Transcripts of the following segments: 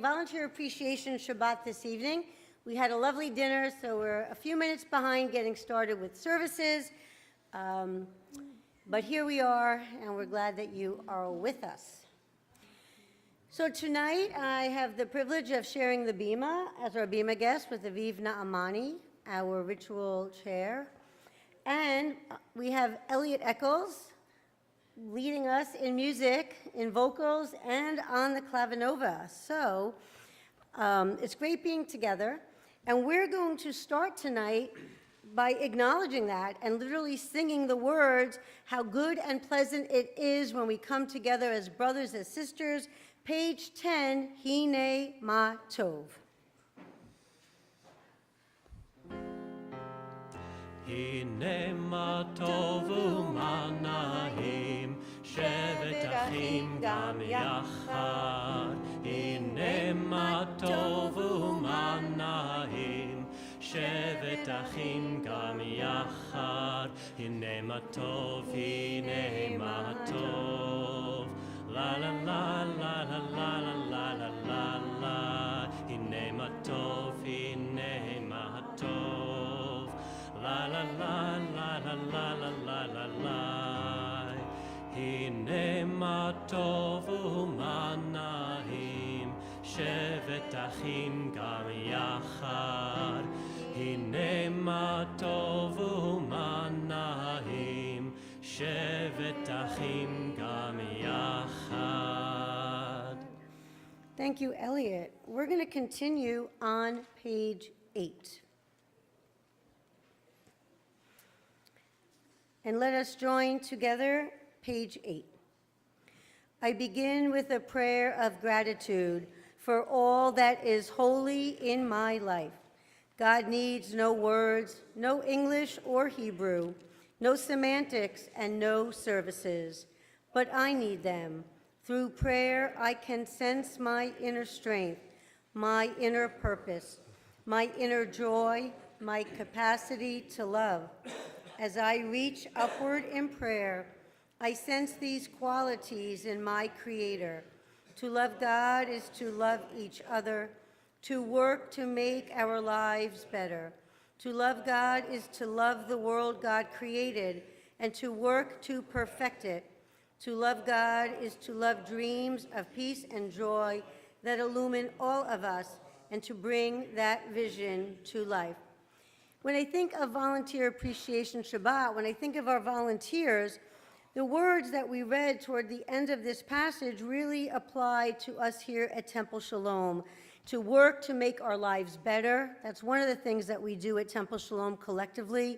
Volunteer Appreciation Shabbat this evening. We had a lovely dinner, so we're a few minutes behind getting started with services. But here we are, and we're glad that you are with us. So tonight, I have the privilege of sharing the Bima as our Bima guest with Aviv Naamani, our ritual chair. And we have Elliot Eccles leading us in music, in vocals, and on the clavinova. So it's great being together. And we're going to start tonight by acknowledging that and literally singing the words, how good and pleasant it is when we come together as brothers and sisters. Page 10, Hine Ma Tov. הנה מה טוב ומה נעים, שבת אחים גם יחד. הנה מה טוב ומה נעים, שבת אחים גם יחד. הנה מה טוב, הנה מה טוב. לה לה לה לה לה לה לה לה לה לה. הנה מה טוב, הנה מה טוב. La la la la la la la la la la. הנה מה טוב ומה נעים, שבת אחים גם יחד. הנה מה טוב ומה נעים, שבת אחים גם יחד. Thank you, Elliot. We're going to continue on page 8. And let us join together, page 8. I begin with a prayer of gratitude for all that is holy in my life. God needs no words, no English or Hebrew, no semantics and no services, but I need them. Through prayer, I can sense my inner strength, my inner purpose, my inner joy, my capacity to love. As I reach upward in prayer, I sense these qualities in my Creator. To love God is to love each other, to work to make our lives better. To love God is to love the world God created and to work to perfect it. To love God is to love dreams of peace and joy that illumine all of us and to bring that vision to life. When I think of Volunteer Appreciation Shabbat, when I think of our volunteers, the words that we read toward the end of this passage really apply to us here at Temple Shalom. To work to make our lives better, that's one of the things that we do at Temple Shalom collectively.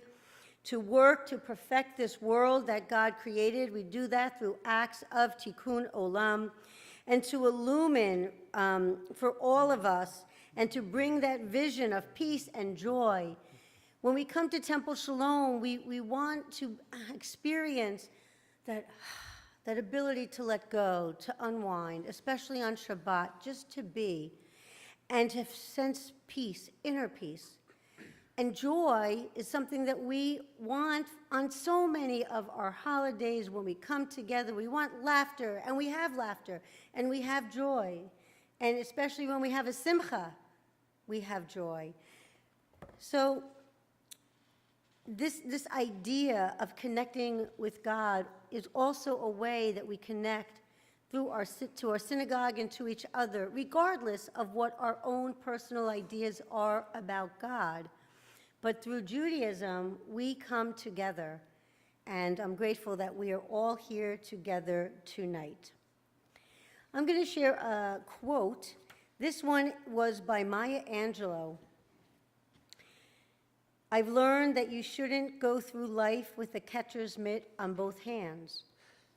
To work to perfect this world that God created, we do that through acts of tikkun olam. And to illumine for all of us and to bring that vision of peace and joy. When we come to Temple Shalom, we want to experience that ability to let go, to unwind, especially on Shabbat, just to be, and to sense peace, inner peace. And joy is something that we want on so many of our holidays when we come together. We want laughter, and we have joy. And especially when we have a simcha, we have joy. So this idea of connecting with God is also a way that we connect to our synagogue and to each other, regardless of what our own personal ideas are about God. But through Judaism, we come together, and I'm grateful that we are all here together tonight. I'm going to share a quote. This one was by Maya Angelou. I've learned that you shouldn't go through life with a catcher's mitt on both hands.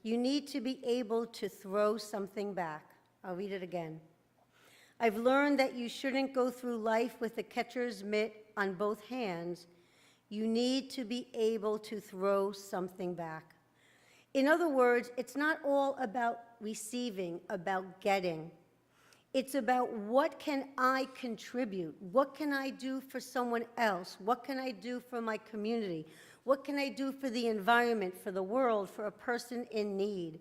You need to be able to throw something back. I'll read it again. I've learned that you shouldn't go through life with a catcher's mitt on both hands. You need to be able to throw something back. In other words, it's not all about receiving, about getting. It's about what can I contribute? What can I do for someone else? What can I do for my community? What can I do for the environment, for the world, for a person in need?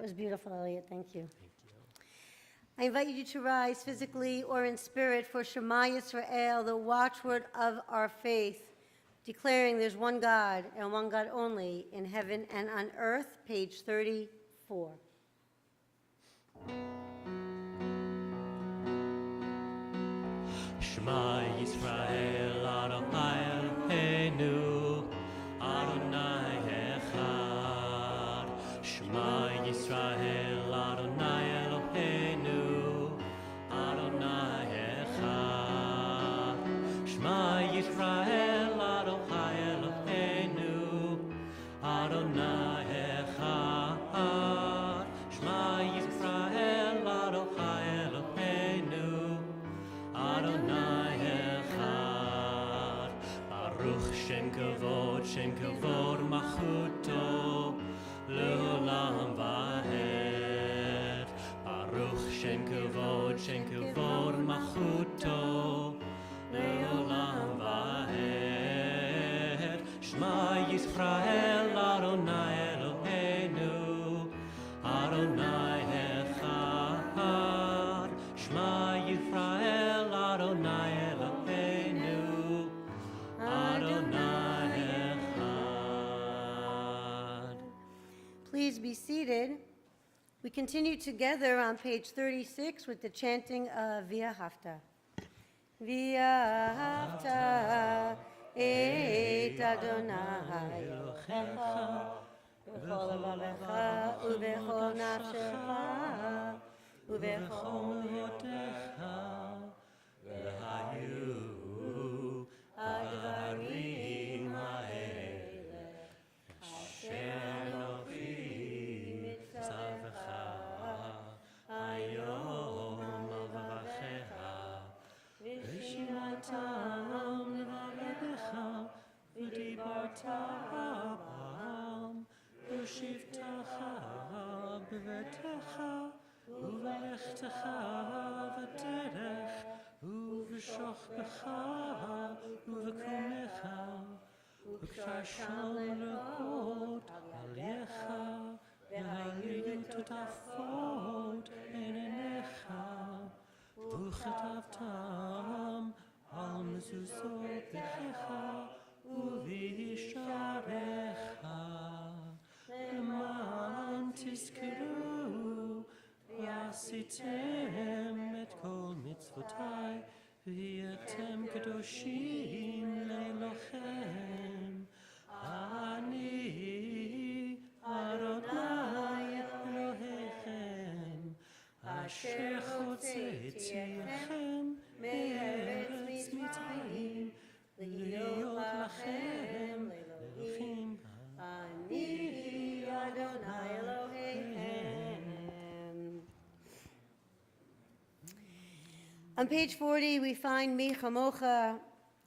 That was beautiful, Elliot. Thank you. I invite you to rise physically or in spirit for Shema Yisrael, the watchword of our faith, declaring there's one God and one God only in heaven and on earth, page 34. Shema Yisrael, Adonai Eloheinu, Adonai Echad. Shema Yisrael, Adonai Eloheinu, Adonai Echad. Shema Yisrael, Adonai Eloheinu, Adonai Echad. Shema Yisrael, Adonai Eloheinu, Adonai Echad. Baruch Shem Kavod Machuto Leolam Vahed. Baruch Shem Kavod Machuto Leolam Vahed. Shema Yisrael, Adonai Eloheinu, Adonai Echad. Shema Yisrael, Adonai Eloheinu, Adonai Echad. Please be seated. We continue together on page 36 with the chanting of V'ahavta. V'ahavta et Adonai Elohecha b'chol levavecha u'b'chol nafshecha u'b'chol Motecha, v'hayu advarim ha'ele, asher Anochi mitzavecha, hayom avavachecha, v'shimatam levavecha, v'dibarta bam, v'shivtacha b'vetecha, ובלכתך בדרך, ובשוכבך ובקומך, ובקשרשם לרקוד עליך, והיו תותפות בין עיניך, וכתבתם על מזוזות ביתך ובשעריך, למען תזכרו ועשיתם את כל מצוותיי, והייתם קדושים לאלוהיכם. אני אדוני אלוהיכם, אשר הוצאתיכם מארץ מצרים, להיות לכם לאלוהים. אני אדוני אלוהיכם. On page 40, we find Mi Chamocha,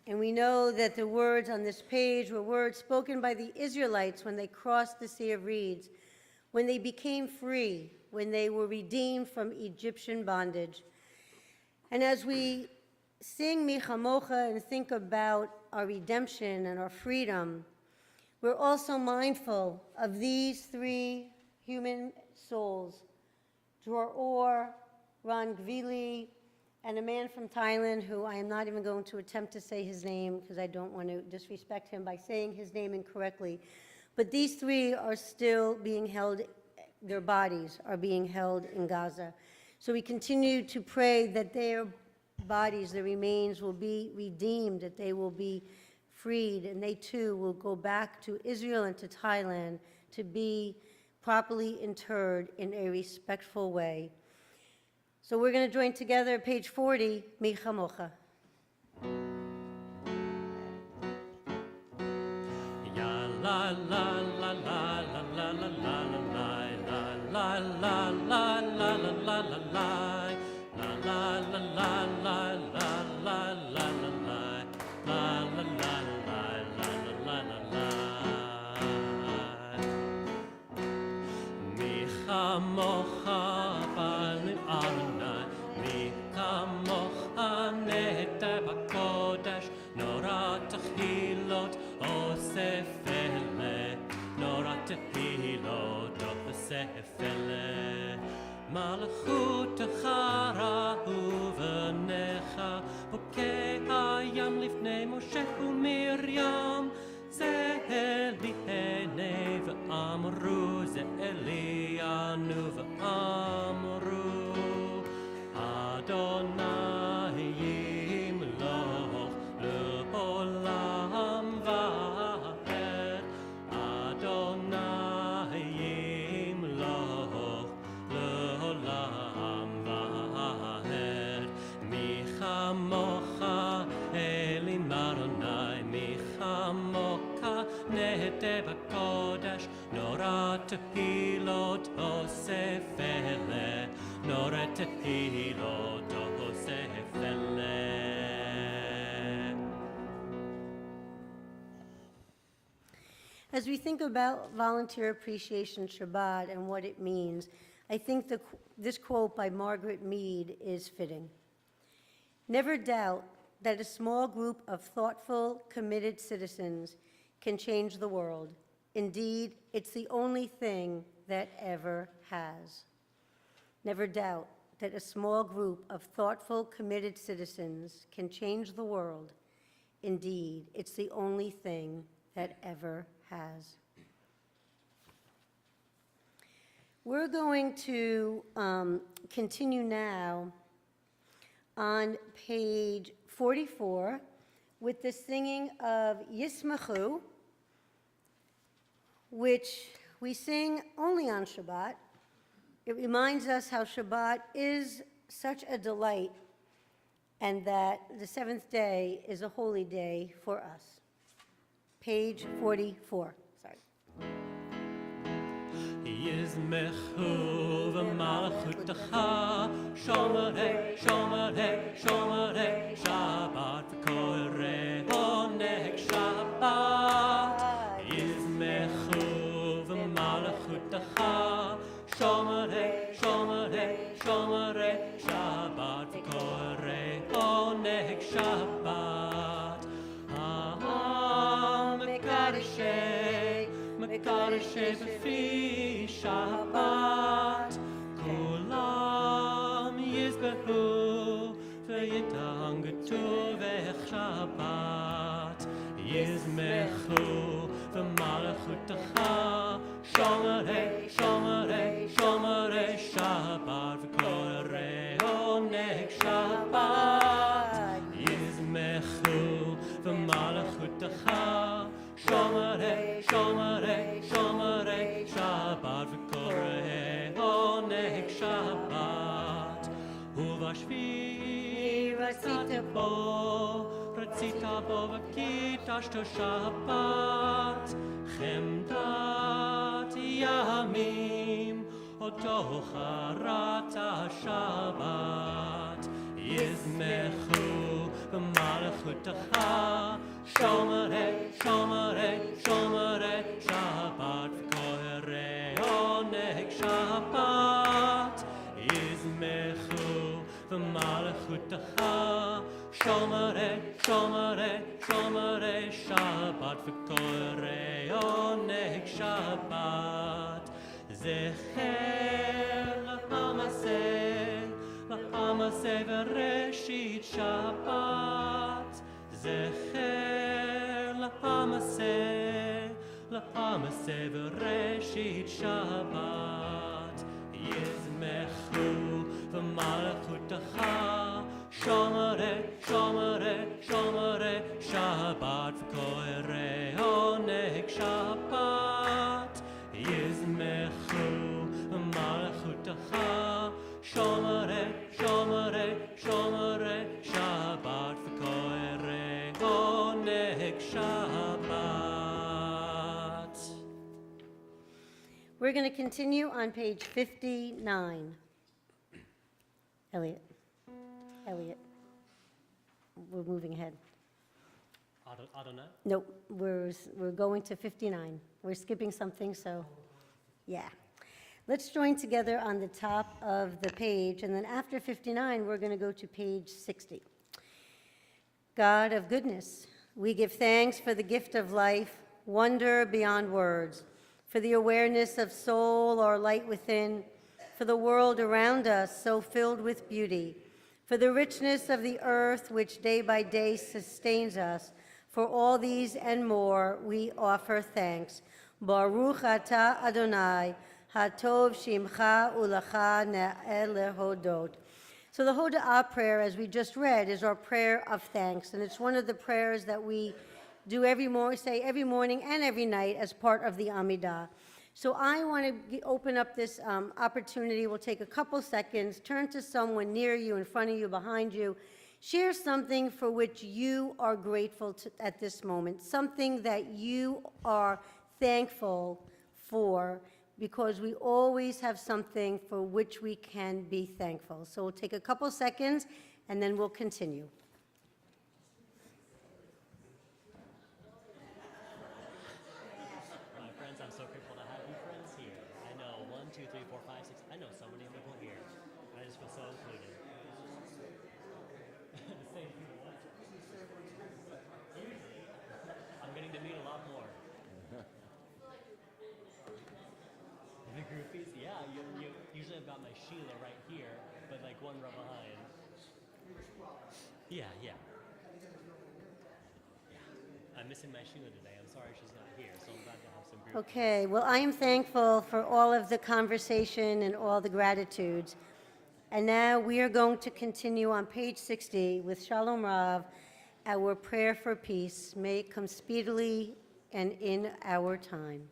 and we know that the words on this page were words spoken by the Israelites when they crossed the Sea of Reeds, when they became free, when they were redeemed from Egyptian bondage. And as we sing Mi Chamocha and think about our redemption and our freedom, we're also mindful of these three human souls, Dror Or, Ron Gvili, and a man from Thailand who I am not even going to attempt to say his name because I don't want to disrespect him by saying his name incorrectly. But these three are still being held, their bodies are being held in Gaza. So we continue to pray that their bodies, their remains will be redeemed, that they will be freed, and they too will go back to Israel and to Thailand to be properly interred in a respectful way. So we're going to join together, page 40, Mi Chamocha. Ya la la la la la la la la la la la la la la la la la Sefele, Adonai yimloch le'olam va'ed. Adonai yimloch le'olam va'ed. Mi chamocha elim Adonai, mi chamocha nehete b'kodesh, nora tehilot osef ele, nora tehilot osef ele. As we think about Volunteer Appreciation Shabbat and what it means, I think this quote by Margaret Mead is fitting. Never doubt that a small group of thoughtful, committed citizens can change the world. Indeed, it's the only thing that ever has. Never doubt that a small group of thoughtful, committed citizens can change the world. Indeed, it's the only thing that ever has. We're going to continue now on page 44 with the singing of Yismachu, which we sing only on Shabbat. It reminds us how Shabbat is such a delight and that the seventh day is a holy day for us. Page 44, sorry. Yizmechu v'malchutecha, shomerei, shomerei, shomerei, Shabbat v'korei oneg Shabbat. Yizmechu v'malchutecha, shomerei, shomerei, shomerei, Shabbat v'korei oneg Shabbat. Mekadeshei, Mekadeshei b'fi Shabbat, kulam yizbehu v'yitangetu v'ech Shabbat, yizmechu v'malchutecha, shomerei, shomerei, shomerei Shabbat v'korei oneg Shabbat, yizmechu v'malchutecha, shomerei, shomerei, shomerei Shabbat v'korei oneg Shabbat. Uvashvi ratzita bo v'kitashto Shabbat, chemdat yamim oto charata Shabbat, yizmechu v'malchutecha, shomerei, shomerei, shomerei Shabbat v'korei oneg Shabbat, yizmechu v'malchutecha, shomerei, shomerei, shomerei Shabbat v'korei oneg Shabbat. Zecher l'hamaseh v'reshit Shabbat, Zecher l'hamaseh v'reshit Shabbat, yizmechu v'malchutecha, shomerei, shomerei, shomerei Shabbat v'korei oneg Shabbat, yizmechu v'malchutecha, shomerei, shomerei, shomerei Shabbat v'korei oneg Shabbat. We're going to continue on page 59. Elliot. We're moving ahead. Adonai? Nope, we're going to 59. We're skipping something, so yeah. Let's join together on the top of the page, and then after 59, we're going to go to page 60. God of goodness, we give thanks for the gift of life, wonder beyond words, for the awareness of soul, our light within, for the world around us so filled with beauty, for the richness of the earth which day by day sustains us. For all these and more, we offer thanks. Baruch atah Adonai, hatov shimcha ulacha na'el lehodot. So the Hoda'ah prayer, as we just read, is our prayer of thanks, and it's one of the prayers that we do say every morning and every night as part of the Amidah. So I want to open up this opportunity. We'll take a couple seconds, turn to someone near you, in front of you, behind you. Share something for which you are grateful at this moment, something that you are thankful for, because we always have something for which we can be thankful. So we'll take a couple seconds, and then we'll continue. My friends, I'm so grateful to have you friends here. I know 1, 2, 3, 4, 5, 6. I know so many people here. I just feel so included. Same people. What? I'm getting to meet a lot more. The groupies, yeah. You usually I've got my Sheila right here, but like one row behind. Yeah. I'm missing my Sheila today. I'm sorry she's not here, so I'm glad to have some groupies. Okay, well, I am thankful for all of the conversation and all the gratitudes. And now we are going to continue on page 60 with Shalom Rav, our prayer for peace. May it come speedily and in our time.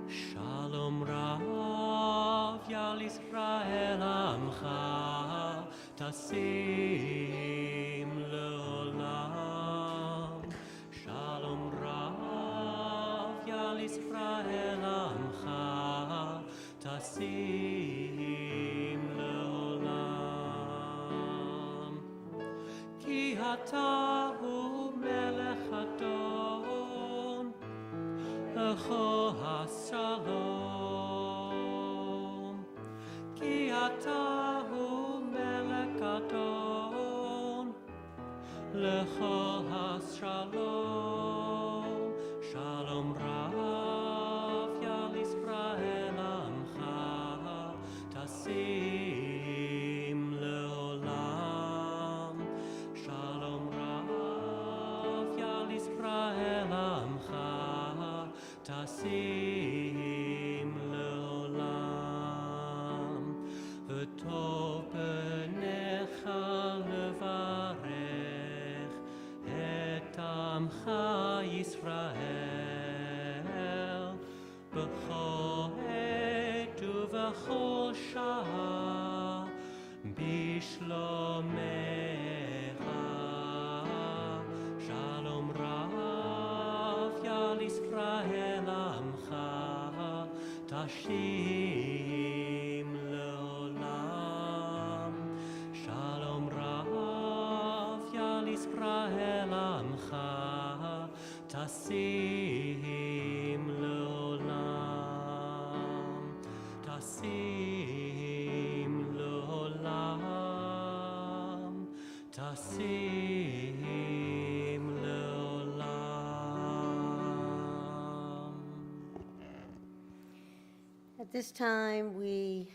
Shalom Rav Yal Israel Amcha Tasim Leolam. Shalom Rav Yal Israel Amcha Tasim Leolam. Ki Ata Hu Melech Adon Lecho HaShalom. Ki Ata Hu Melech Adon Lecho HaShalom. Shalom Rav Yal Israel Amcha Tasim Leolam. Shalom Rav Yal Israel Amcha Tasim Leolam. V'tov b'necha levarech et amcha Yisrael b'chol et uv'chol shah bishlomecha. Shalom Rav Yal Israel Amcha Tashim Leolam. Shalom Rav Yal Israel Amcha Tasim Leolam. Tasim Leolam. Tasim Leolam. At this time, we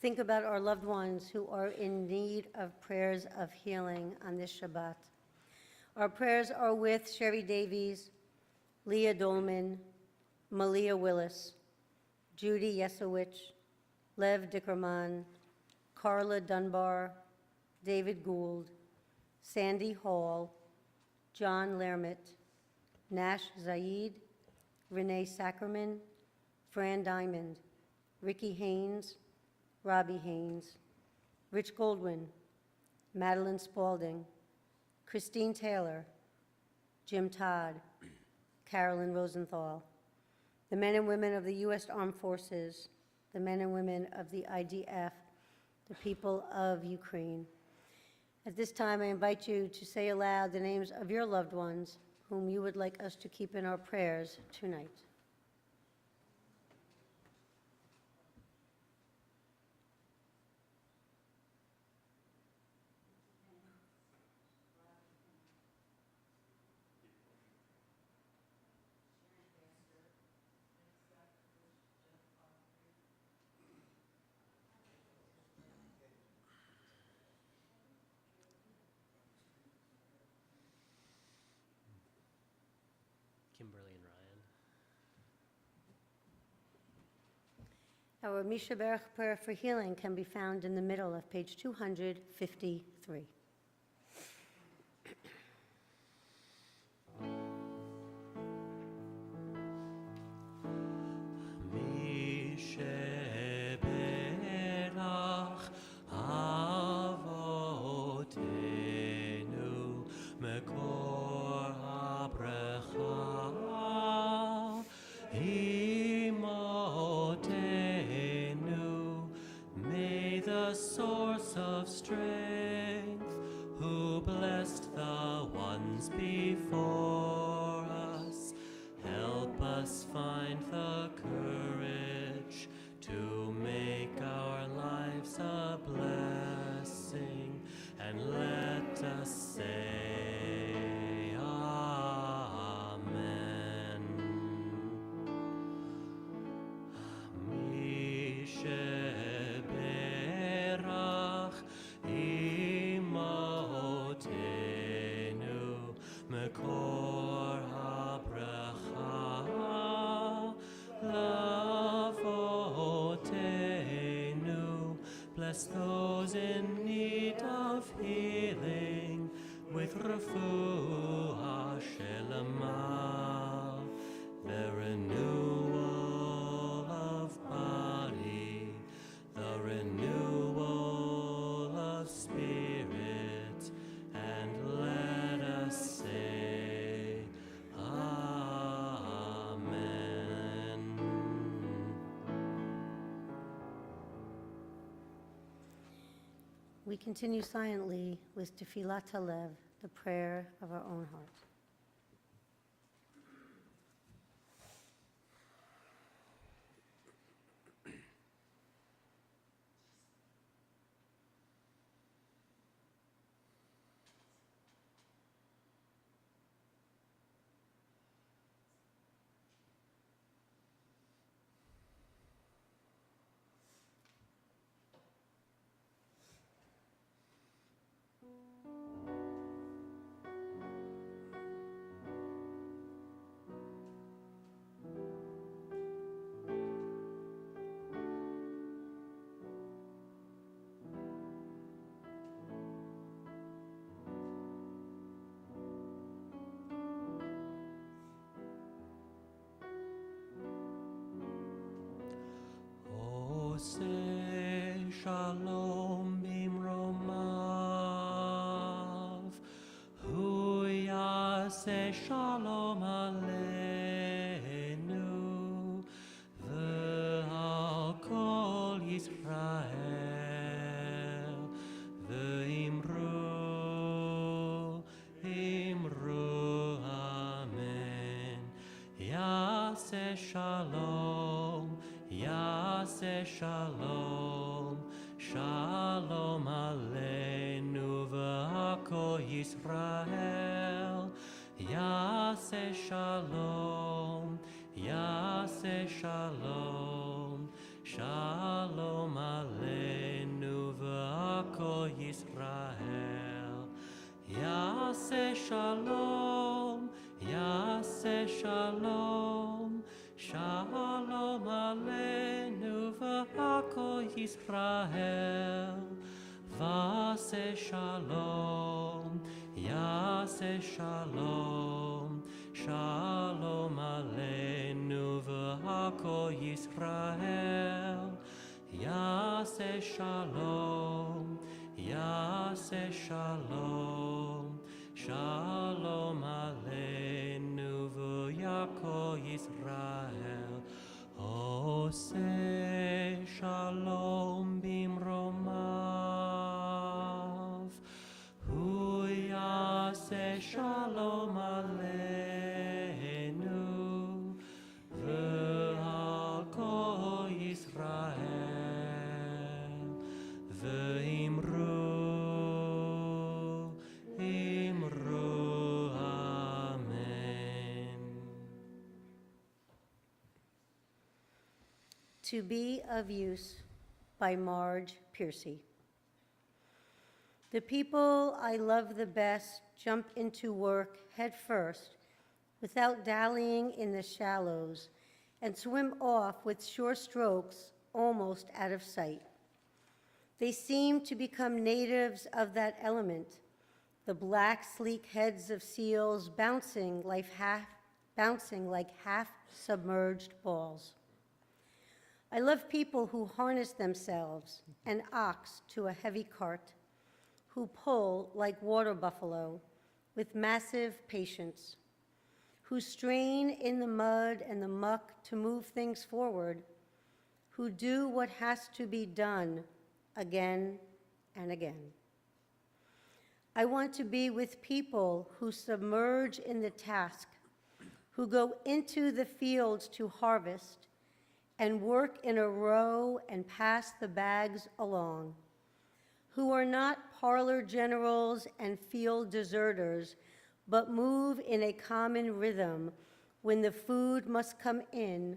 think about our loved ones who are in need of prayers of healing on this Shabbat. Our prayers are with Sherry Davies, Leah Dolman, Malia Willis, Judy Yesowich, Lev Dickerman, Carla Dunbar, David Gould, Sandy Hall, John Lermit, Nash Zaid, Renee Sackerman, Fran Diamond, Ricky Haynes, Robbie Haynes, Rich Goldwyn, Madeline Spaulding, Christine Taylor, Jim Todd, Carolyn Rosenthal, the men and women of the U.S. Armed Forces, the men and women of the IDF, the people of Ukraine. At this time, I invite you to say aloud the names of your loved ones whom you would like us to keep in our prayers tonight. Kimberly and Ryan. Our Misha Berach prayer for healing can be found in the middle of page 253. Source of strength, who blessed the ones before us, help us find the courage to make our lives a blessing, and let us say Amen. Mekor habracha, lavotenu, bless those in need of healing with refuah shelema, the renewal of body, the renewal of spirit, and let us say Amen. We continue silently with Tefillat Halev, the prayer of our own heart. Say Shalom bimromav, hu yaseh Shalom aleinu, v'al kol Yisrael, v'imru, imru, amen. Yaseh Shalom, Yaseh Shalom, Shalom Aleinu v'Hakol Yisrael. Yaseh Shalom, Yaseh Shalom, Shalom Aleinu v'Hakol Yisrael. Yaseh Shalom, Yaseh Shalom, Shalom Aleinu v'Hakol Yisrael. V'aseh Shalom, Yaseh Shalom, Shalom Aleinu v'Hakol Yisrael. Yaseh Shalom, Yaseh Shalom, Shalom Aleinu v'Hakol Yisrael. Oseh Shalom bimromav, hu yaseh Shalom Aleinu v'al kol Yisrael, v'imru, amen. To Be of Use by Marge Piercy. The people I love the best jump into work head first, without dallying in the shallows, and swim off with sure strokes almost out of sight. They seem to become natives of that element, the black, sleek heads of seals bouncing like half-submerged balls. I love people who harness themselves, an ox to a heavy cart, who pull like water buffalo with massive patience, who strain in the mud and the muck to move things forward, who do what has to be done again and again. I want to be with people who submerge in the task, who go into the fields to harvest and work in a row and pass the bags along, who are not parlor generals and field deserters, but move in a common rhythm when the food must come in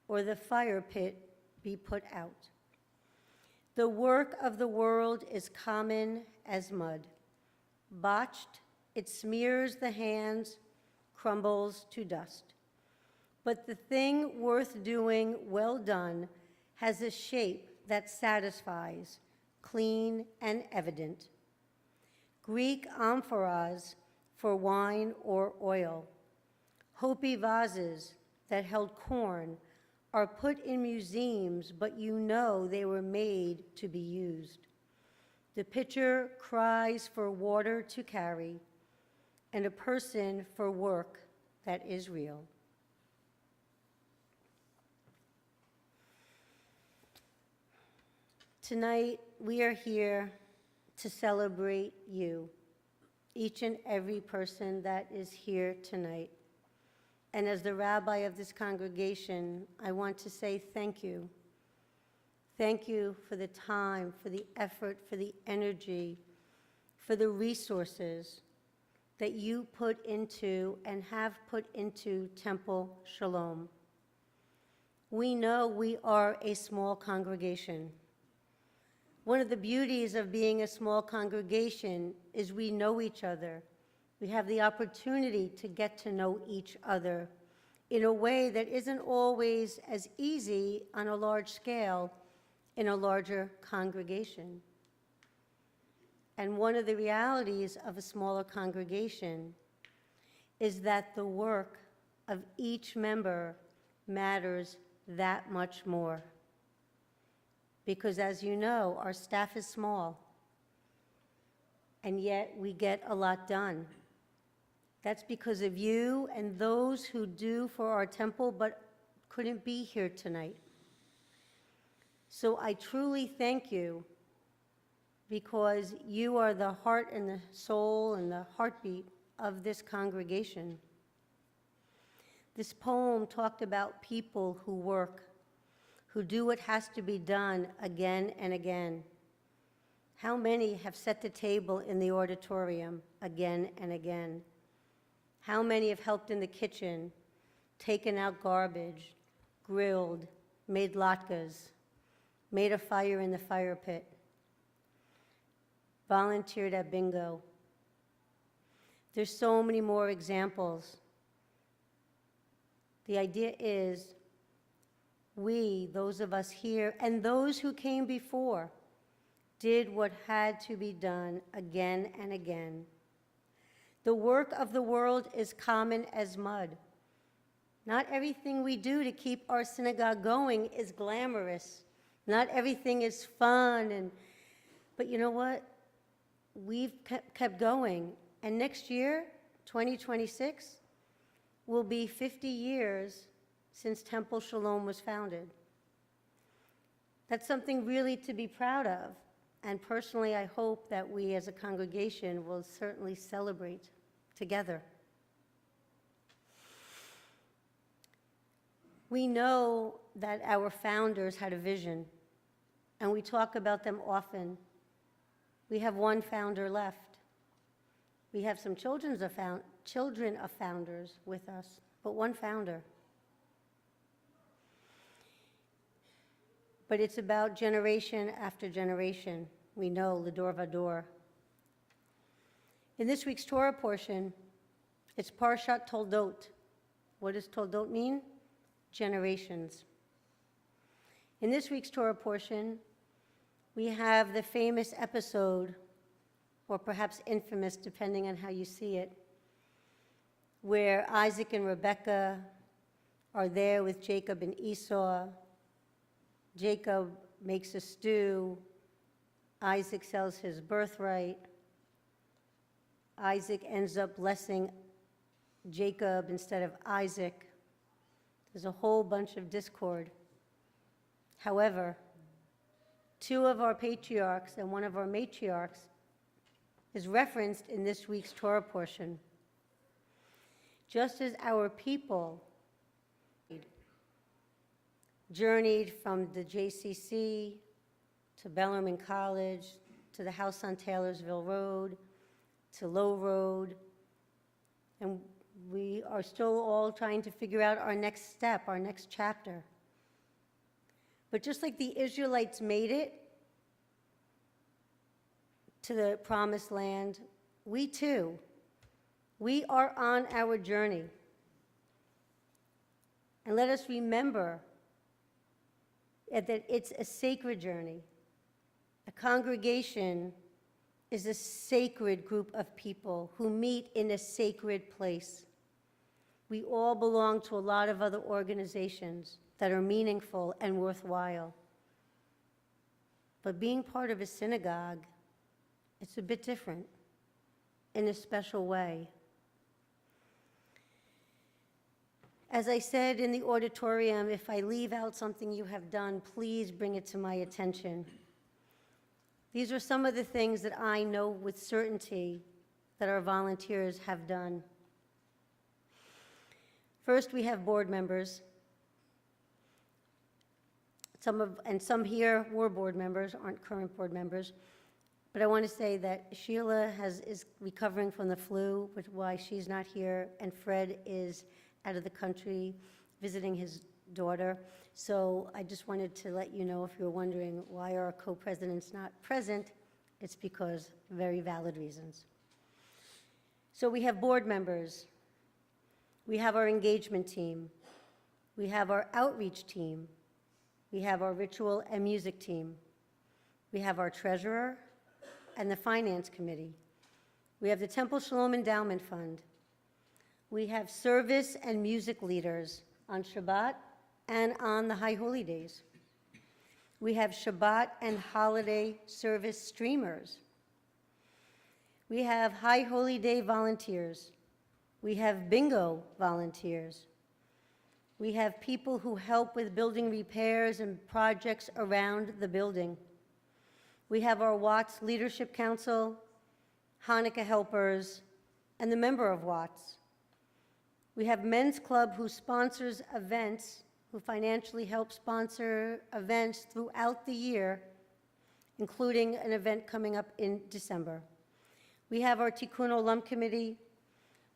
or the fire pit be put out. The work of the world is common as mud. Botched, it smears the hands, crumbles to dust. But the thing worth doing well done has a shape that satisfies, clean and evident. Greek amphoras for wine or oil, Hopi vases that held corn are put in museums, but you know they were made to be used. The pitcher cries for water to carry, and a person for work that is real. Tonight, we are here to celebrate you, each and every person that is here tonight. And as the rabbi of this congregation, I want to say thank you. Thank you for the time, for the effort, for the energy, for the resources that you put into and have put into Temple Shalom. We know we are a small congregation. One of the beauties of being a small congregation is we know each other. We have the opportunity to get to know each other in a way that isn't always as easy on a large scale in a larger congregation. And one of the realities of a smaller congregation is that the work of each member matters that much more. Because as you know, our staff is small, and yet we get a lot done. That's because of you and those who do for our temple but couldn't be here tonight. So I truly thank you, because you are the heart and the soul and the heartbeat of this congregation. This poem talked about people who work, who do what has to be done again and again. How many have set the table in the auditorium again and again? How many have helped in the kitchen, taken out garbage, grilled, made latkes, made a fire in the fire pit, volunteered at bingo? There's so many more examples. The idea is we, those of us here, and those who came before, did what had to be done again and again. The work of the world is common as mud. Not everything we do to keep our synagogue going is glamorous. Not everything is fun, but you know what? We've kept going. And next year, 2026, will be 50 years since Temple Shalom was founded. That's something really to be proud of. And personally, I hope that we as a congregation will certainly celebrate together. We know that our founders had a vision, and we talk about them often. We have one founder left. We have some children of founders with us, but one founder. But it's about generation after generation. We know, L'dor Vador. In this week's Torah portion, it's Parshat Toldot. What does Toldot mean? Generations. In this week's Torah portion, we have the famous episode, or perhaps infamous, depending on how you see it, where Isaac and Rebekah are there with Jacob and Esau. Jacob makes a stew. Isaac sells his birthright. Isaac ends up blessing Jacob instead of Isaac. There's a whole bunch of discord. However, two of our patriarchs and one of our matriarchs is referenced in this week's Torah portion. Just as our people journeyed from the JCC to Bellarmine College, to the house on Taylorsville Road, to Low Road, and we are still all trying to figure out our next step, our next chapter. But just like the Israelites made it to the promised land, we too, we are on our journey. And let us remember that it's a sacred journey. A congregation is a sacred group of people who meet in a sacred place. We all belong to a lot of other organizations that are meaningful and worthwhile. But being part of a synagogue, it's a bit different in a special way. As I said in the auditorium, if I leave out something you have done, please bring it to my attention. These are some of the things that I know with certainty that our volunteers have done. First, we have board members. Some here were board members, aren't current board members. But I want to say that Sheila is recovering from the flu, which is why she's not here, and Fred is out of the country visiting his daughter. So I just wanted to let you know, if you're wondering why our co-president's not present, it's because very valid reasons. So we have board members. We have our engagement team. We have our outreach team. We have our ritual and music team. We have our treasurer and the finance committee. We have the Temple Shalom Endowment Fund. We have service and music leaders on Shabbat and on the High Holy Days. We have Shabbat and holiday service streamers. We have High Holy Day volunteers. We have bingo volunteers. We have people who help with building repairs and projects around the building. We have our Watts Leadership Council, Hanukkah helpers, and the member of Watts. We have Men's Club who sponsors events, who financially help sponsor events throughout the year, including an event coming up in December. We have our Tikkun Olam Committee.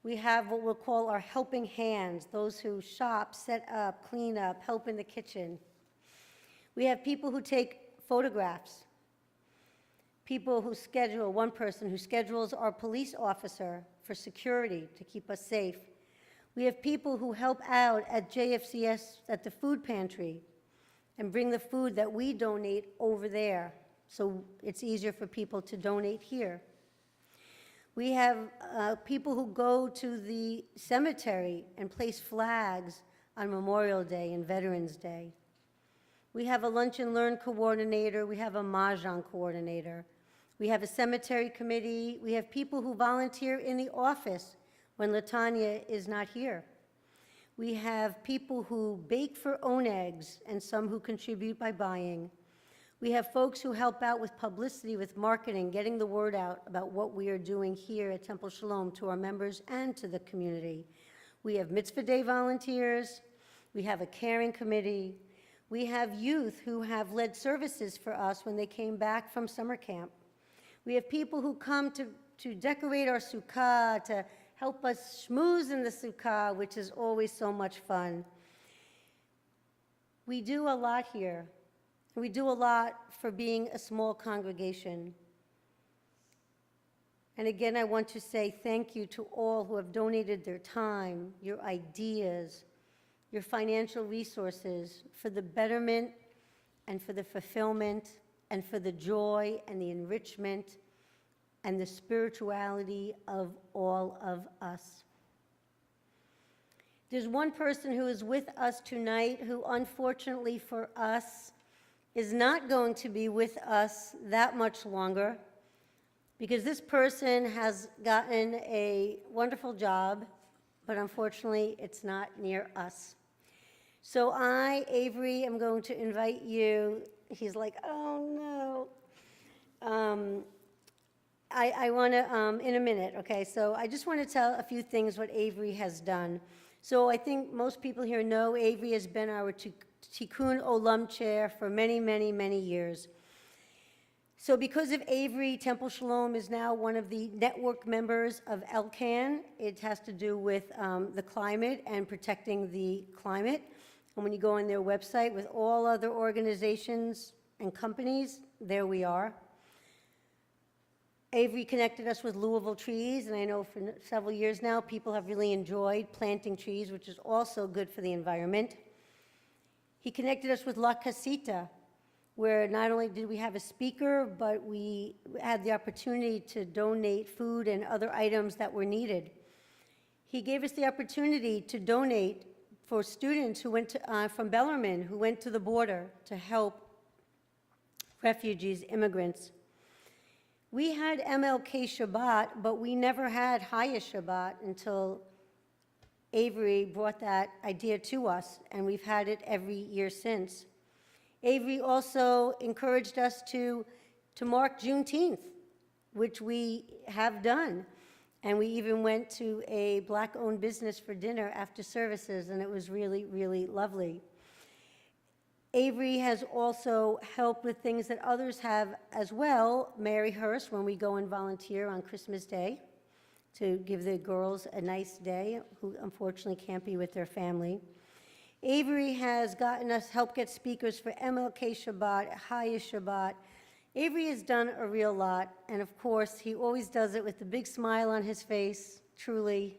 We have what we'll call our helping hands, those who shop, set up, clean up, help in the kitchen. We have people who take photographs, people who schedule, one person who schedules our police officer for security to keep us safe. We have people who help out at JFCS at the food pantry and bring the food that we donate over there, so it's easier for people to donate here. We have people who go to the cemetery and place flags on Memorial Day and Veterans Day. We have a lunch and learn coordinator. We have a Mahjong coordinator. We have a cemetery committee. We have people who volunteer in the office when Latanya is not here. We have people who bake for own eggs and some who contribute by buying. We have folks who help out with publicity, with marketing, getting the word out about what we are doing here at Temple Shalom to our members and to the community. We have Mitzvah Day volunteers. We have a caring committee. We have youth who have led services for us when they came back from summer camp. We have people who come to decorate our sukkah, to help us schmooze in the sukkah, which is always so much fun. We do a lot here. We do a lot for being a small congregation. And again, I want to say thank you to all who have donated their time, your ideas, your financial resources for the betterment and for the fulfillment and for the joy and the enrichment and the spirituality of all of us. There's one person who is with us tonight who, unfortunately for us, is not going to be with us that much longer, because this person has gotten a wonderful job, but unfortunately it's not near us. So I, Avery, am going to invite you. He's like, oh no. I want to, in a minute, okay? So I just want to tell a few things what Avery has done. So I think most people here know Avery has been our Tikkun Olam chair for many, many, many years. So because of Avery, Temple Shalom is now one of the network members of ELCAN. It has to do with the climate and protecting the climate. And when you go on their website with all other organizations and companies, there we are. Avery connected us with Louisville Trees, and I know for several years now, people have really enjoyed planting trees, which is also good for the environment. He connected us with La Casita, where not only did we have a speaker, but we had the opportunity to donate food and other items that were needed. He gave us the opportunity to donate for students who went to, from Bellarmine, who went to the border to help refugees, immigrants. We had MLK Shabbat, but we never had Haya Shabbat until Avery brought that idea to us, and we've had it every year since. Avery also encouraged us to mark Juneteenth, which we have done. And we even went to a Black-owned business for dinner after services, and it was really, really lovely. Avery has also helped with things that others have as well. Mary Hurst, when we go and volunteer on Christmas Day to give the girls a nice day, who unfortunately can't be with their family. Avery has gotten us, helped get speakers for MLK Shabbat, Haya Shabbat. Avery has done a real lot, and of course, he always does it with a big smile on his face, truly.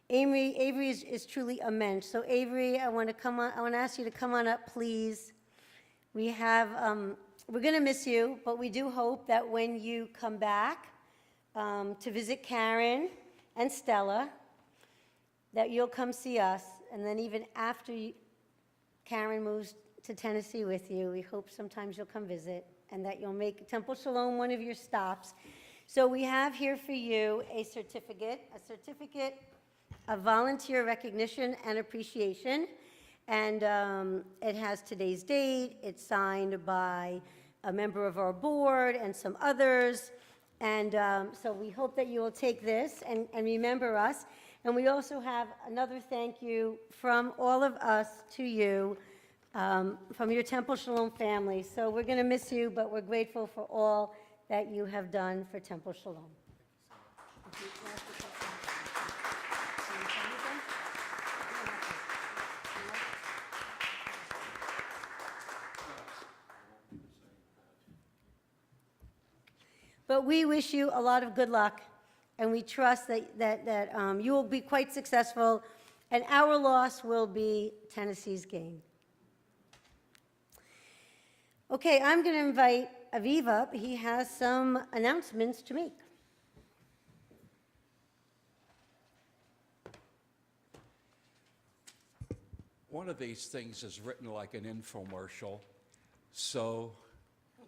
Avery is truly a mensch. So Avery, I want to ask you to come on up, please. We have, we're going to miss you, but we do hope that when you come back to visit Karen and Stella, that you'll come see us. And then even after Karen moves to Tennessee with you, we hope sometimes you'll come visit and that you'll make Temple Shalom one of your stops. So we have here for you a certificate of volunteer recognition and appreciation. And it has today's date. It's signed by a member of our board and some others. And so we hope that you will take this and remember us. And we also have another thank you from all of us to you, from your Temple Shalom family. So we're going to miss you, but we're grateful for all that you have done for Temple Shalom. But we wish you a lot of good luck, and we trust that you will be quite successful, and our loss will be Tennessee's gain. Okay, I'm going to invite Aviv up. He has some announcements to make. One of these things is written like an infomercial, so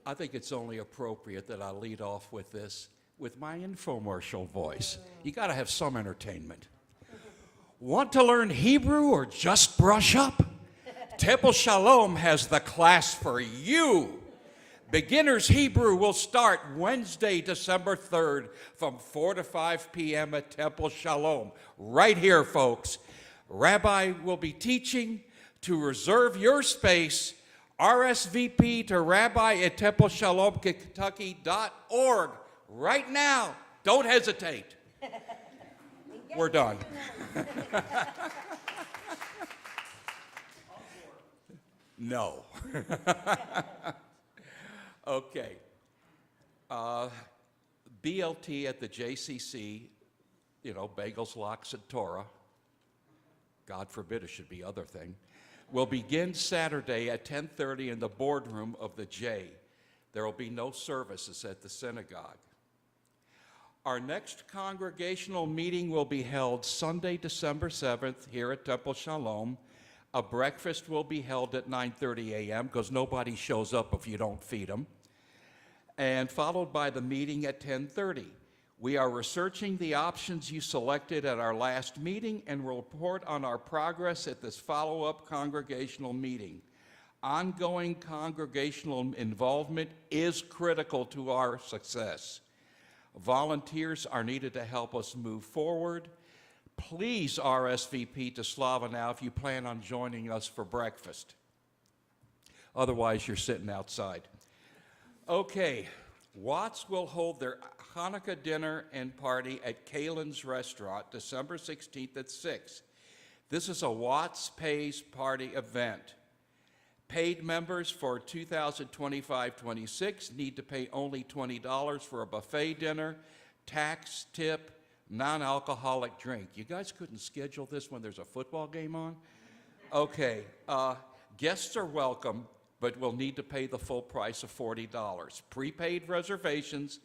I think it's only appropriate that I lead off with this with my infomercial voice. You got to have some entertainment. Want to learn Hebrew or just brush up? Temple Shalom has the class for you. Beginner's Hebrew will start Wednesday, December 3rd from 4 to 5 p.m. at Temple Shalom. Right here, folks. Rabbi will be teaching. To reserve your space, RSVP to rabbi@templeshalomkentucky.org right now. Don't hesitate. We're done. No. Okay. BLT at the JCC, bagels, lox, and Torah. God forbid it should be other thing. will begin Saturday at 10:30 in the boardroom of the J. There will be no services at the synagogue. Our next congregational meeting will be held Sunday, December 7th, here at Temple Shalom. A breakfast will be held at 9:30 a.m. because nobody shows up if you don't feed them, and followed by the meeting at 10:30. We are researching the options you selected at our last meeting and will report on our progress at this follow-up congregational meeting. Ongoing congregational involvement is critical to our success. Volunteers are needed to help us move forward. Please RSVP to Slava now if you plan on joining us for breakfast. Otherwise, you're sitting outside. Okay, Watts will hold their Hanukkah dinner and party at Kalen's Restaurant, December 16th at 6. This is a Watts Pays party event. Paid members for 2025-26 need to pay only $20 for a buffet dinner, tax, tip, non-alcoholic drink. You guys couldn't schedule this when there's a football game on? Okay, guests are welcome, but will need to pay the full price of $40. Prepaid reservations,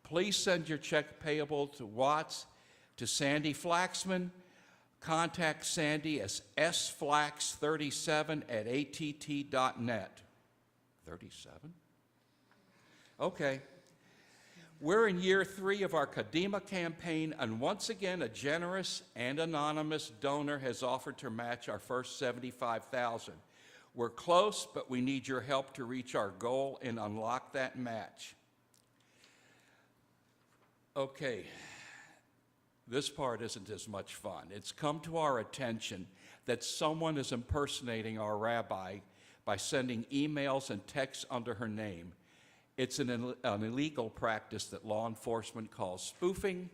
please send your check payable to Watts, to Sandy Flaxman. Contact Sandy as sflax37@att.net. 37? Okay. We're in year 3 of our Kadima campaign, and once again, a generous and anonymous donor has offered to match our first $75,000. We're close, but we need your help to reach our goal and unlock that match. Okay. This part isn't as much fun. It's come to our attention that someone is impersonating our rabbi by sending emails and texts under her name. It's an illegal practice that law enforcement calls spoofing.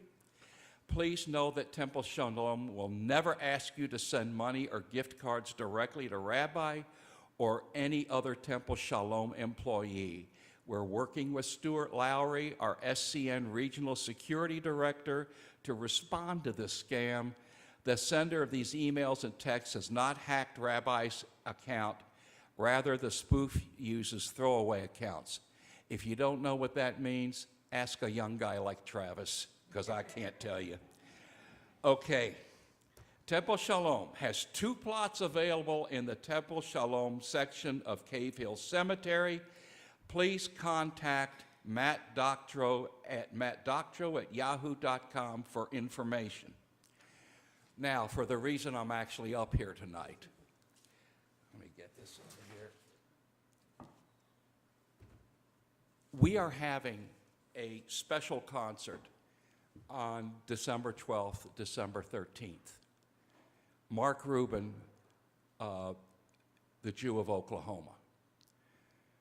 Please know that Temple Shalom will never ask you to send money or gift cards directly to Rabbi or any other Temple Shalom employee. We're working with Stuart Lowry, our SCN Regional Security Director, to respond to this scam. The sender of these emails and texts has not hacked Rabbi's account. Rather, the spoof uses throwaway accounts. If you don't know what that means, ask a young guy like Travis, because I can't tell you. Okay, Temple Shalom has 2 plots available in the Temple Shalom section of Cave Hill Cemetery. Please contact Matt Doctorow at mattdoctorow@yahoo.com for information. Now, for the reason I'm actually up here tonight. Let me get this over here. We are having a special concert on December 12th, December 13th. Mark Rubin, the Jew of Oklahoma.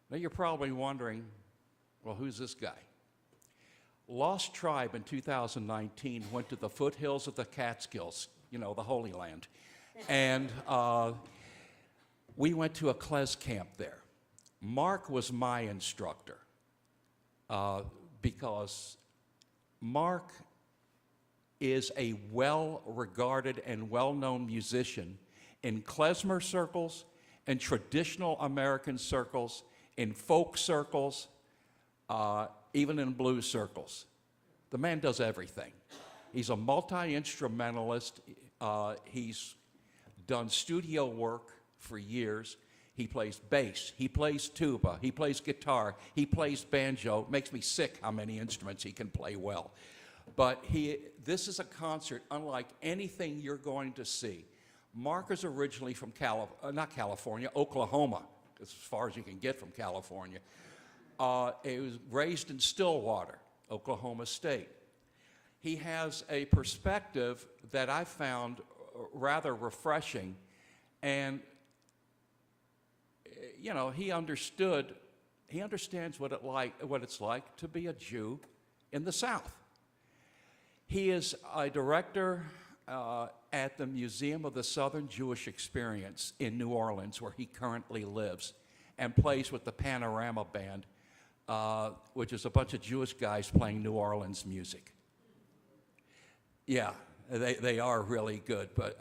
Now, you're probably wondering, well, who's this guy? Lost Tribe in 2019 went to the foothills of the Catskills, you know, the Holy Land. And we went to a Klez camp there. Mark was my instructor because Mark is a well-regarded and well-known musician in klezmer circles, in traditional American circles, in folk circles, even in blues circles. The man does everything. He's a multi-instrumentalist. He's done studio work for years. He plays bass, he plays tuba, he plays guitar, he plays banjo. It makes me sick how many instruments he can play well. But this is a concert unlike anything you're going to see. Mark is originally from Oklahoma, as far as you can get from California. He was raised in Stillwater, Oklahoma State. He has a perspective that I found rather refreshing, and you know, he understands what it's like to be a Jew in the South. He is a director at the Museum of the Southern Jewish Experience in New Orleans, where he currently lives, and plays with the Panorama Band, which is a bunch of Jewish guys playing New Orleans music. Yeah, they are really good. But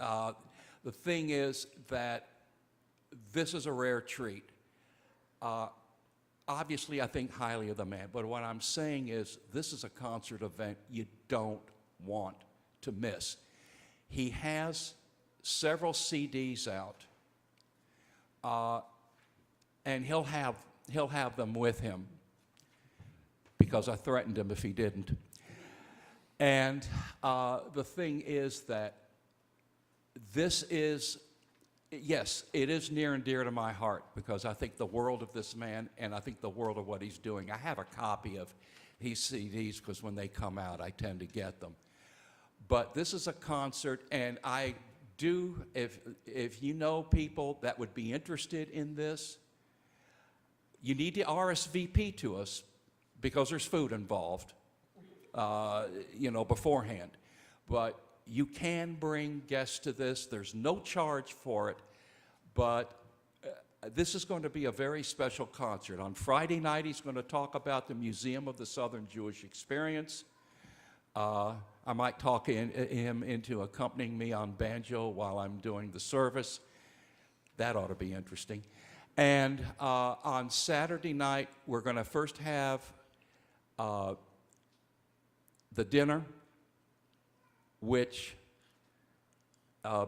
the thing is that this is a rare treat. Obviously, I think highly of the man, but what I'm saying is this is a concert event you don't want to miss. He has several CDs out, and he'll have them with him because I threatened him if he didn't. And the thing is that this is, yes, it is near and dear to my heart because I think the world of this man and I think the world of what he's doing. I have a copy of his CDs because when they come out, I tend to get them. But this is a concert, and I do, if you know people that would be interested in this, you need to RSVP to us because there's food involved, beforehand. But you can bring guests to this. There's no charge for it, but this is going to be a very special concert. On Friday night, he's going to talk about the Museum of the Southern Jewish Experience. I might talk him into accompanying me on banjo while I'm doing the service. That ought to be interesting. And on Saturday night, we're going to first have the dinner, which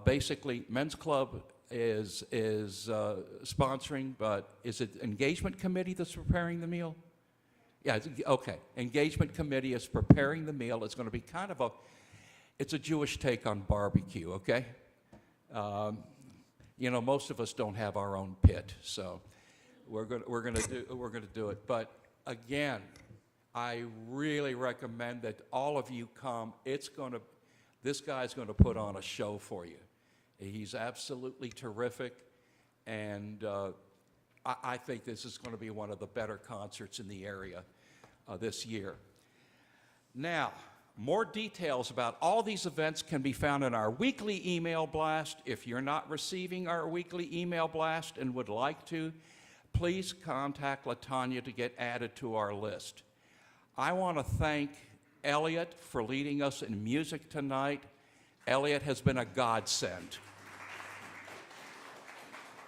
basically Men's Club is sponsoring, but is it Engagement Committee that's preparing the meal? Yeah, okay. Engagement Committee is preparing the meal. It's going to be kind of it's a Jewish take on barbecue, okay? Most of us don't have our own pit, so we're going to do it. But again, I really recommend that all of you come. This guy's going to put on a show for you. He's absolutely terrific, and I think this is going to be one of the better concerts in the area this year. Now, more details about all these events can be found in our weekly email blast. If you're not receiving our weekly email blast and would like to, please contact LaTanya to get added to our list. I want to thank Elliot for leading us in music tonight. Elliot has been a godsend.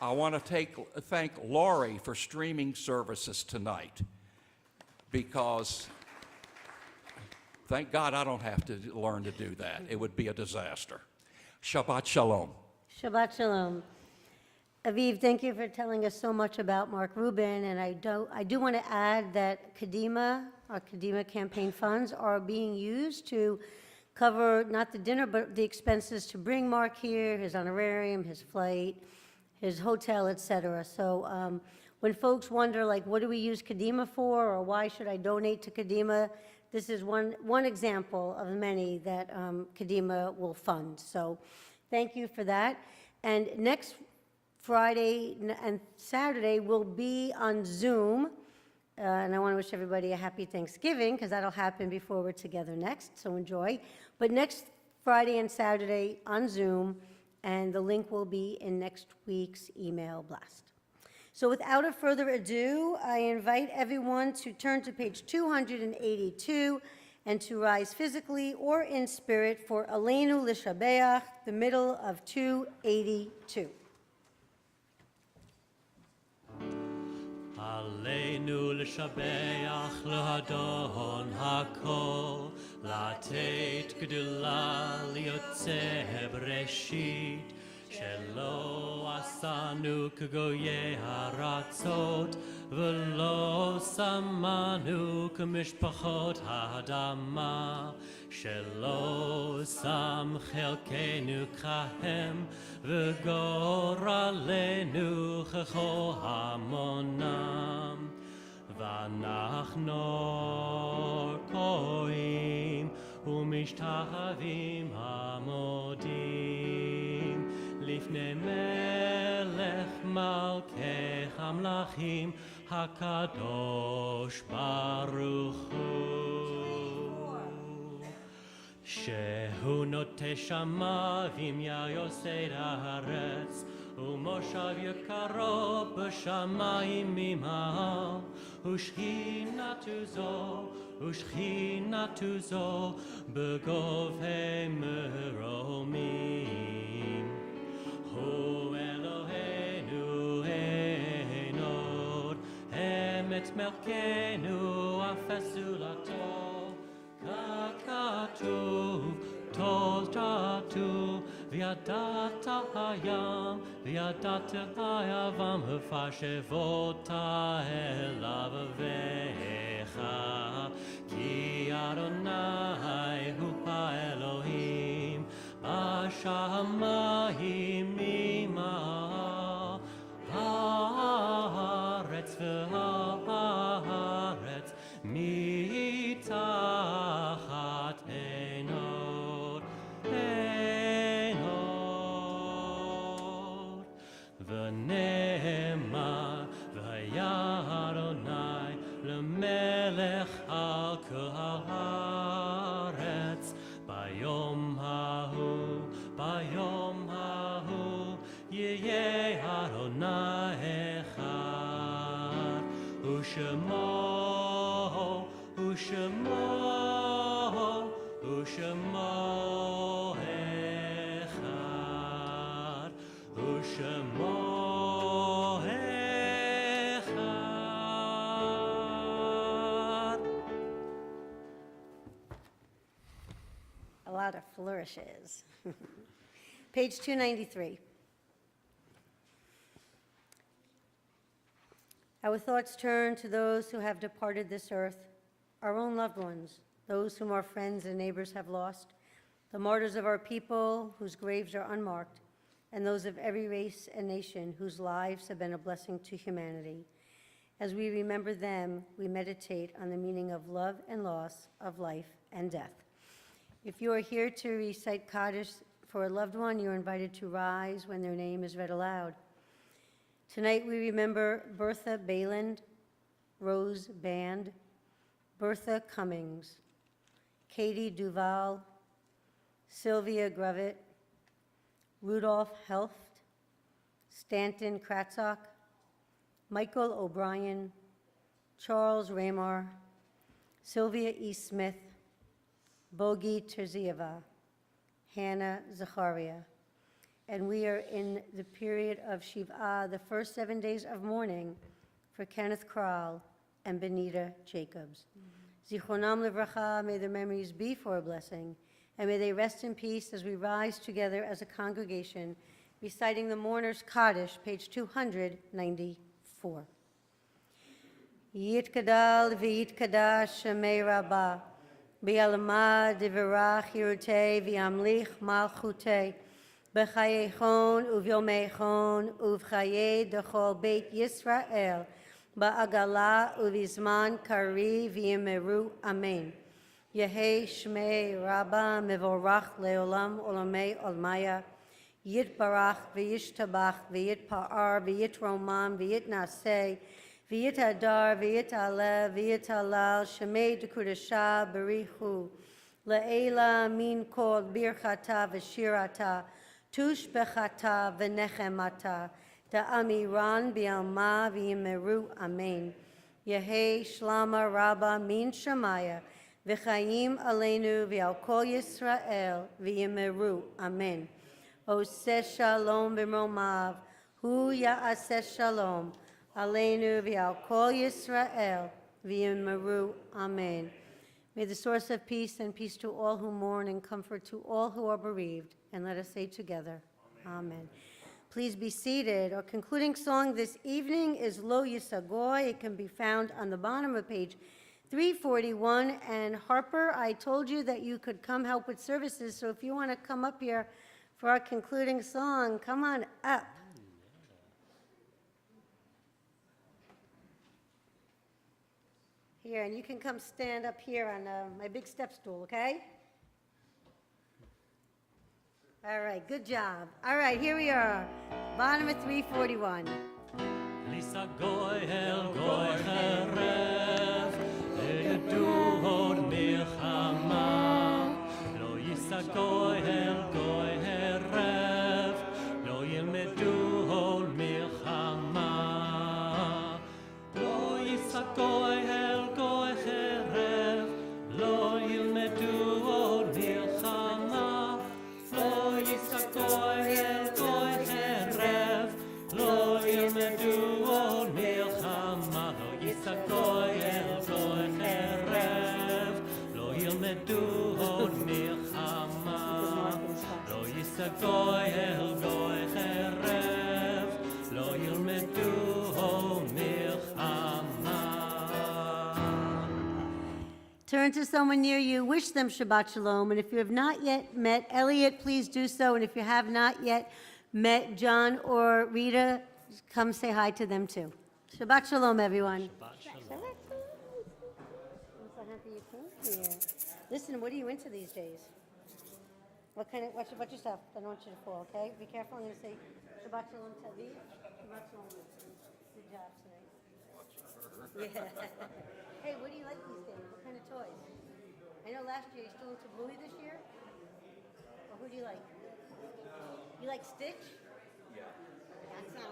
I want to thank Laurie for streaming services tonight because thank God I don't have to learn to do that. It would be a disaster. Shabbat Shalom. Shabbat Shalom. Aviv, thank you for telling us so much about Mark Rubin, and I do want to add that Kadima, our Kadima campaign funds, are being used to cover not the dinner, but the expenses to bring Mark here, his honorarium, his flight, his hotel, etc. So when folks wonder, like, what do we use Kadima for, or why should I donate to Kadima, this is one example of many that Kadima will fund. So thank you for that. And next Friday and Saturday will be on Zoom. And I want to wish everybody a happy Thanksgiving because that'll happen before we're together next, so enjoy. But next Friday and Saturday on Zoom, and the link will be in next week's email blast. So without a further ado, I invite everyone to turn to page 282 and to rise physically or in spirit for Aleinu L'Shabeach, the middle of 282. עלינו לשבח לאדון הכל, לתת גדולה ליוצא בראשית, שלא עשנו כגויי הארצות, ולא שמנו כמשפחות האדמה, שלא שם חלקנו כהם, וגורלנו ככל המונם. ואנחנו קוראים ומשתחווים עמודים לפני מלך מלכי המלכים הקדוש ברוך הוא. שהוא נוטה שמיים יסד הארץ ומושב יקרו בשמיים ממעל ושכינתו זו בגובה מרומים. הוא אלוהינו את מלכנו אפסו לטוב, ככתוב תודתו וידעת הים וידעת היבם ופשבות אליו אביך, כי אדוני הוא האלוהים בשמיים ממעל הארץ והארץ מתחת עינות עינות. ונאמר והיה אדוני למלך על כל הארץ ביום ההוא יהיה אדוני אחד ושמו אחד ושמו אחד. A lot of flourishes. Page 293. Our thoughts turn to those who have departed this earth, our own loved ones, those whom our friends and neighbors have lost, the martyrs of our people whose graves are unmarked, and those of every race and nation whose lives have been a blessing to humanity. As we remember them, we meditate on the meaning of love and loss, of life and death. If you are here to recite Kaddish for a loved one, you're invited to rise when their name is read aloud. Tonight we remember Bertha Bayland, Rose Band, Bertha Cummings, Katie Duval, Sylvia Gravett, Rudolph Helft, Stanton Kratzok, Michael O'Brien, Charles Ramar, Sylvia E. Smith, Bogi Terzieva, Hannah Zacharia. And we are in the period of Shiv'ah, the first 7 days of mourning for Kenneth Kral and Benita Jacobs. Zichronam Livracha, may their memories be for a blessing, and may they rest in peace as we rise together as a congregation, reciting the Mourner's Kaddish, page 294. Yitkadal v'yitkadash shemei rabbah, bi'alma divrach yirutei v'yamlich malchutei, b'chayechon uvyomechon uv'chayei dechol beit Yisrael, ba'agala uvizman kari v'yimeru amen. Yehei shmei rabba mevorach leolam olamei olmaya, yitbarach v'yishtabach v'yitpa'ar v'yitromam v'yitnaseh v'yitadar v'yitaleh v'yitalal shemei dekudasha berichu le'ela min kol birchata v'shirata tushbechata v'nechemata da'amiran bi'alma v'yimeru amen. Yehei shlama rabba min shamaya v'chayim aleinu v'al kol Yisrael v'yimeru amen. Oseh shalom b'romav hu ya'aseh shalom aleinu v'al kol Yisrael v'yimeru amen. May the source of peace and peace to all who mourn and comfort to all who are bereaved. And let us say together, amen. Please be seated. Our concluding song this evening is Lo Yisagoy. It can be found on the bottom of page 341. And Harper, I told you that you could come help with services, so if you want to come up here for our concluding song, come on up. Here, and you can come stand up here on my big step stool, okay? All right, good job. All right, here we are, bottom of 341. Lisa goy el goy חרב, ידעו עוד מלחמה. לא יישא גוי אל גוי חרב, לא ילמדו עוד מלחמה. לא יישא גוי אל גוי חרב, לא ילמדו עוד מלחמה. לא יישא גוי אל גוי חרב, לא ילמדו עוד מלחמה. לא יישא גוי אל גוי חרב, לא ילמדו מלחמה. Turn to someone near you, wish them Shabbat Shalom, and if you have not yet met Elliot, please do so, and if you have not yet met John or Rita, come say hi to them too. Shabbat Shalom, everyone. Shabbat shalom. I'm so happy you came here. Listen, what are you into these days? Watch your stuff. I don't want you to fall, okay? Be careful. I'm going to say Shabbat Shalom Tavi. Shabbat Shalom. Good job tonight. Yeah. Hey, what do you like these days? What kind of toys? I know last year you still into Bluey this year? Or who do you like? You like Stitch? Yeah. That's not